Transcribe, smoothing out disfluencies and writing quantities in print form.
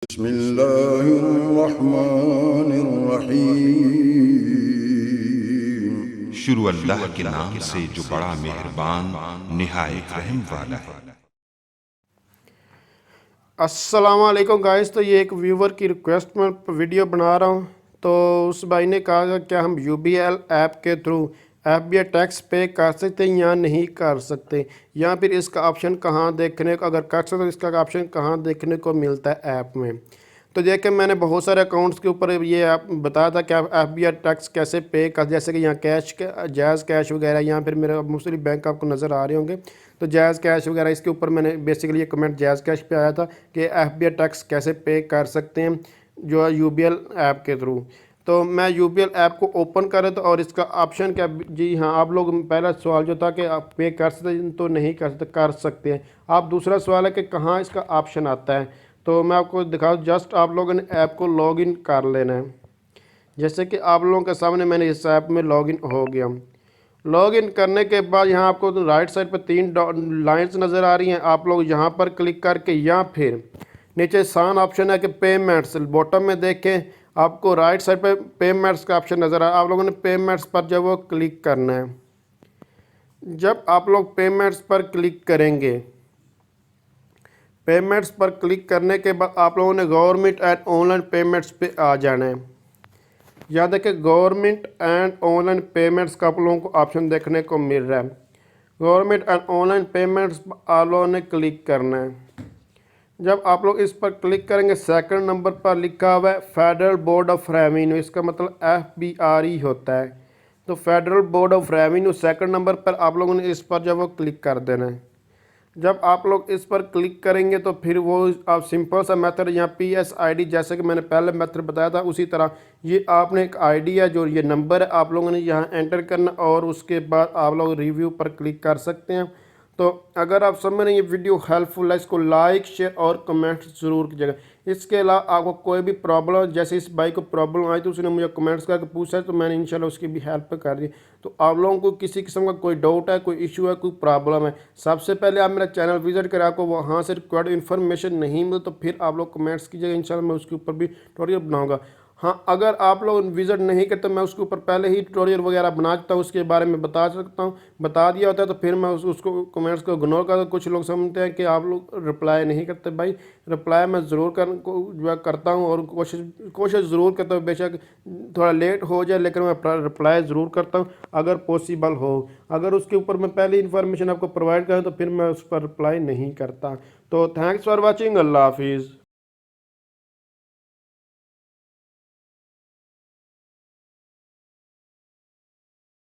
बिस्मिल्लाहिर्रहमानिर्रहीम। शुरू अल्लाह के नाम से जो बड़ा मेहरबान निहायत रहम वाला है। अस्सलाम वालेकुम गाइस। तो ये एक व्यूवर की रिक्वेस्ट में वीडियो बना रहा हूँ। तो उस भाई ने कहा कि क्या हम यूबीएल ऐप के थ्रू एफबीआई टैक्स पे कर सकते हैं या नहीं कर सकते, या फिर इसका ऑप्शन कहाँ देखने को, अगर कर सकते तो इसका ऑप्शन कहाँ देखने को मिलता है ऐप में। तो देखिए, मैंने बहुत सारे अकाउंट्स के ऊपर ये आप बताया था कि आप एफबीआई टैक्स कैसे पे कर, जैसे कि यहाँ कैश जायज़ कैश वगैरह, या फिर मेरे मुख्तलिफ बैंक आपको नज़र आ रहे होंगे। तो जायज़ कैश वगैरह, इसके ऊपर मैंने बेसिकली ये कमेंट जायज़ कैश पे आया था कि एफबीआई टैक्स कैसे पे कर सकते हैं जो है यूबीएल ऐप के थ्रू। तो मैं यूबीएल ऐप को ओपन कर रहा था और इसका ऑप्शन क्या, जी हाँ, आप लोग पहला सवाल जो था कि आप पे कर सकते तो नहीं कर सकते हैं। आप दूसरा सवाल है कि कहाँ इसका ऑप्शन आता है। तो मैं आपको दिखाऊँ, जस्ट आप लोगों ने ऐप को लॉगिन कर लेना है। जैसे कि आप लोगों के सामने मैंने इस ऐप में लॉगिन हो गया। लॉगिन करने के बाद यहाँ आपको तो राइट साइड पर 3 लाइंस नज़र आ रही हैं। आप लोग यहाँ पर क्लिक करके, या फिर नीचे सान ऑप्शन है कि पेमेंट्स, बॉटम में देखें आपको राइट साइड पे पेमेंट्स का ऑप्शन नज़र आ रहा है। आप लोगों ने पेमेंट्स पर जब वो क्लिक करना है। जब आप लोग पेमेंट्स पर क्लिक करेंगे, पेमेंट्स पर क्लिक करने के बाद आप लोगों ने गवर्नमेंट एंड ऑनलाइन पेमेंट्स पे आ जाना है। याद है कि गवर्नमेंट एंड ऑनलाइन पेमेंट्स का आप लोगों को ऑप्शन देखने को मिल रहा है। गवर्नमेंट एंड ऑनलाइन पेमेंट्स आप लोगों ने क्लिक करना है। जब आप लोग इस पर क्लिक करेंगे, सेकंड नंबर पर लिखा हुआ है फेडरल बोर्ड ऑफ रेवेन्यू, इसका मतलब FBRE होता है। तो federal board of revenue second number पर आप लोगों ने इस पर जब वो क्लिक कर देना है। जब आप लोग इस पर क्लिक करेंगे तो फिर वो आप सिंपल सा मेथड, यहाँ PSID, जैसे कि मैंने पहले मेथड बताया था उसी तरह ये आपने एक आईडी है, जो ये नंबर है, आप लोगों ने यहाँ एंटर करना और उसके बाद आप लोग रिव्यू पर क्लिक कर सकते हैं। तो अगर आप समझ रहे हैं ये वीडियो हेल्पफुल है, इसको लाइक शेयर और कमेंट ज़रूर कीजिएगा। इसके अलावा आपको कोई भी प्रॉब्लम, जैसे इस भाई को प्रॉब्लम आई तो उसने मुझे कमेंट्स करके पूछा है, तो मैंने इंशाल्लाह उसकी भी हेल्प कर दी। तो आप लोगों को किसी किस्म का कोई डाउट है, कोई इशू है, कोई प्रॉब्लम है, सबसे पहले आप मेरा चैनल विजिट करें। आपको वहाँ से रिक्वायर्ड इन्फॉर्मेशन नहीं मिले तो फिर आप लोग कमेंट्स कीजिएगा, इंशाल्लाह मैं उसके ऊपर भी ट्यूटोरियल बनाऊँगा। हाँ, अगर आप लोग विज़िट नहीं करते, मैं उसके ऊपर पहले ही ट्यूटोरियल वगैरह बना देता हूँ, उसके बारे में बता सकता हूँ, बता दिया होता है, तो फिर मैं उसको कमेंट्स को इग्नोर करता हूँ। कुछ लोग समझते हैं कि आप लोग रिप्लाई नहीं करते। भाई, रिप्लाई मैं ज़रूर करता हूँ और कोशिश ज़रूर करता हूँ, बेशक थोड़ा लेट हो जाए लेकिन मैं रिप्लाई ज़रूर करता हूँ अगर पॉसिबल हो। अगर उसके ऊपर मैं पहले इन्फॉर्मेशन आपको प्रोवाइड करूँ तो फिर मैं उस पर रिप्लाई नहीं करता। तो थैंक्स फॉर वॉचिंग। अल्लाह हाफिज़।